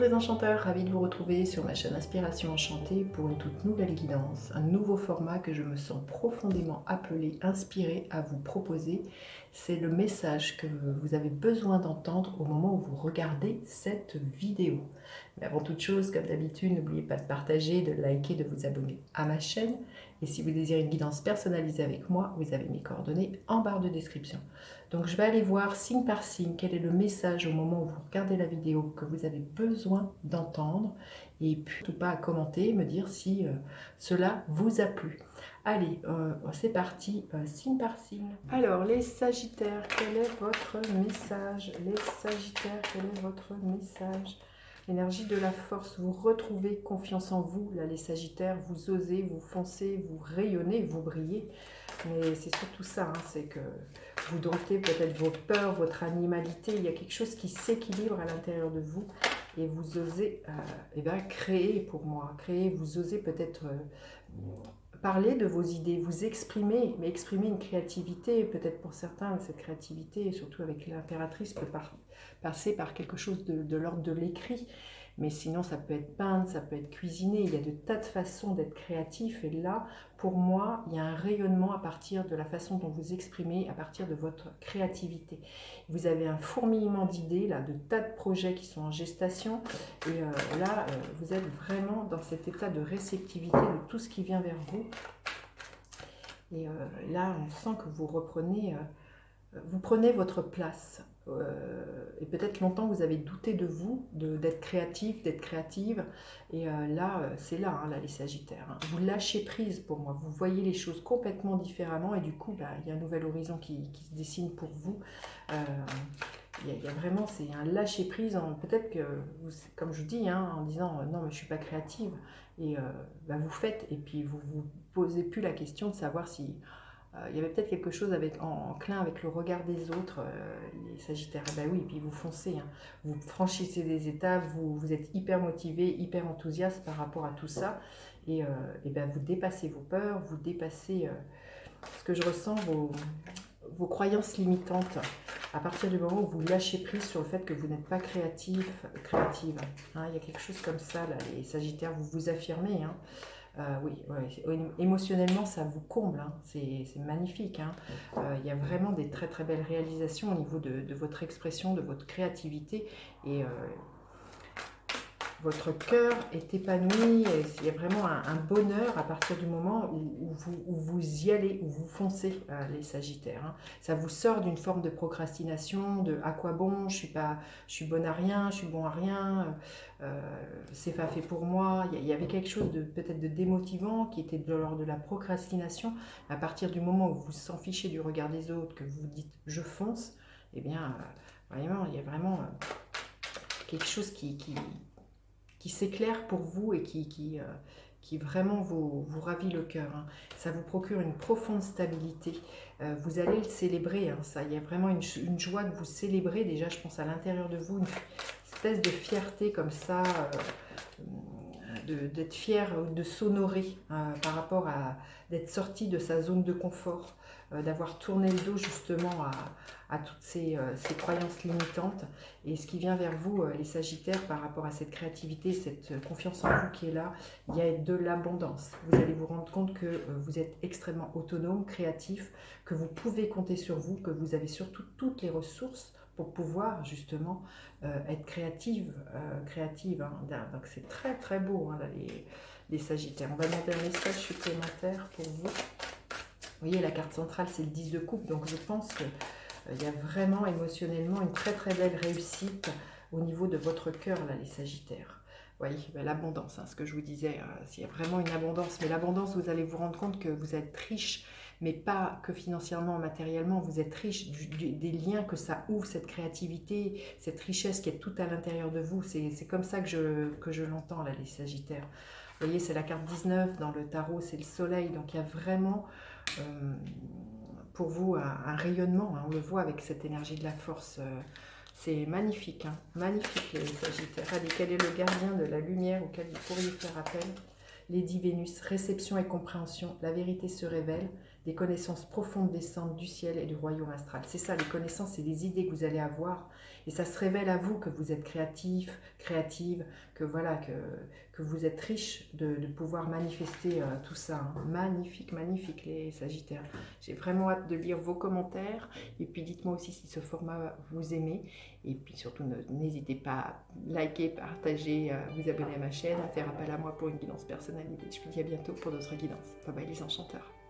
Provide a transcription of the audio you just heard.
les enchanteurs, ravie de vous retrouver sur ma chaîne Inspiration Enchantée pour une toute nouvelle guidance, un nouveau format que je me sens profondément appelée, inspirée à vous proposer. C'est le message que vous avez besoin d'entendre au moment où vous regardez cette vidéo. Mais avant toute chose, comme d'habitude, n'oubliez pas de partager, de liker, de vous abonner à ma chaîne. Et si vous désirez une guidance personnalisée avec moi, vous avez mes coordonnées en barre de description. Donc je vais aller voir signe par signe quel est le message au moment où vous regardez la vidéo que vous avez besoin d'entendre. Et puis surtout pas à commenter, me dire si cela vous a plu. Allez, c'est parti, signe par signe. Alors les Sagittaires, quel est votre message? Les Sagittaires, quel est votre message? L'énergie de la force, vous retrouvez confiance en vous, là les Sagittaires, vous osez, vous foncez, vous rayonnez, vous brillez. Mais c'est surtout ça, hein, c'est que vous domptez peut-être vos peurs, votre animalité, il y a quelque chose qui s'équilibre à l'intérieur de vous et vous osez créer pour moi, créer, vous osez peut-être parler de vos idées, vous exprimer, mais exprimer une créativité, peut-être pour certains, cette créativité, surtout avec l'impératrice, peut passer par quelque chose de l'ordre de l'écrit. Mais sinon, ça peut être peindre, ça peut être cuisiner. Il y a de tas de façons d'être créatif. Et là, pour moi, il y a un rayonnement à partir de la façon dont vous exprimez, à partir de votre créativité. Vous avez un fourmillement d'idées, là, de tas de projets qui sont en gestation. Et là, vous êtes vraiment dans cet état de réceptivité de tout ce qui vient vers vous. Et là, on sent que vous reprenez, vous prenez votre place. Et peut-être longtemps vous avez douté de vous, d'être créatif, d'être créative. Et là, c'est là, hein, là, les Sagittaires. Hein. Vous lâchez prise pour moi. Vous voyez les choses complètement différemment. Et du coup, il y a un nouvel horizon qui se dessine pour vous. Il y a vraiment, c'est un lâcher prise. Peut-être que, comme je vous dis, hein, en disant non, mais je ne suis pas créative. Et vous faites. Et puis vous ne vous posez plus la question de savoir si... il y avait peut-être quelque chose en clin avec le regard des autres, les Sagittaires. Ben oui, et puis vous foncez, hein. Vous franchissez des étapes, vous êtes hyper motivé, hyper enthousiaste par rapport à tout ça. Et vous dépassez vos peurs, vous dépassez ce que je ressens, vos croyances limitantes. À partir du moment où vous lâchez prise sur le fait que vous n'êtes pas créative. Hein, il y a quelque chose comme ça, là, les Sagittaires, vous vous affirmez, hein. Oui, émotionnellement ça vous comble, hein. C'est magnifique, hein. Il y a vraiment des très très belles réalisations au niveau de votre expression, de votre créativité et votre cœur est épanoui, et il y a vraiment un bonheur à partir du moment où vous y allez, où vous foncez, les Sagittaires. Hein. Ça vous sort d'une forme de procrastination, de à quoi bon, je suis bonne à rien, je suis bon à rien, c'est pas fait pour moi. Il y avait quelque chose de peut-être de démotivant qui était de l'ordre de la procrastination. À partir du moment où vous s'en fichez du regard des autres, que vous dites je fonce, eh bien, vraiment, il y a vraiment quelque chose qui s'éclaire pour vous et qui vraiment vous ravit le cœur. Hein. Ça vous procure une profonde stabilité. Vous allez le célébrer. Hein, ça. Il y a vraiment une joie que vous célébrez déjà, je pense, à l'intérieur de vous, une espèce de fierté comme ça, d'être fier, de s'honorer par rapport à d'être sorti de sa zone de confort, d'avoir tourné le dos justement à toutes ces croyances limitantes. Et ce qui vient vers vous, les Sagittaires, par rapport à cette créativité, cette confiance en vous qui est là, il y a de l'abondance. Vous allez vous rendre compte que vous êtes extrêmement autonome, créatif, que vous pouvez compter sur vous, que vous avez surtout toutes les ressources pour pouvoir justement être créative. Hein. Donc c'est très très beau, hein, là, les Sagittaires. On va demander un message supplémentaire pour vous. Vous voyez, la carte centrale, c'est le 10 de coupe, donc je pense qu'il y a vraiment émotionnellement une très très belle réussite au niveau de votre cœur, là, les Sagittaires. Vous voyez, l'abondance, hein, ce que je vous disais, il y a vraiment une abondance, mais l'abondance, vous allez vous rendre compte que vous êtes riche, mais pas que financièrement, matériellement, vous êtes riche des liens que ça ouvre, cette créativité, cette richesse qui est tout à l'intérieur de vous. C'est comme ça que je l'entends, là, les Sagittaires. Vous voyez, c'est la carte 19 dans le tarot, c'est le soleil, donc il y a vraiment pour vous un rayonnement, hein, on le voit avec cette énergie de la force, c'est magnifique, hein, magnifique les Sagittaires. Allez, quel est le gardien de la lumière auquel vous pourriez faire appel? Lady Vénus, réception et compréhension, la vérité se révèle, des connaissances profondes descendent du ciel et du royaume astral. C'est ça, les connaissances, c'est des idées que vous allez avoir. Et ça se révèle à vous que vous êtes créatif, créative, que voilà, que vous êtes riche de pouvoir manifester tout ça. Hein. Magnifique, magnifique les Sagittaires. J'ai vraiment hâte de lire vos commentaires. Et puis dites-moi aussi si ce format vous aimez. Et puis surtout, n'hésitez pas à liker, partager, vous abonner à ma chaîne, à faire appel à moi pour une guidance personnalisée. Je vous dis à bientôt pour d'autres guidances. Bye bye les enchanteurs.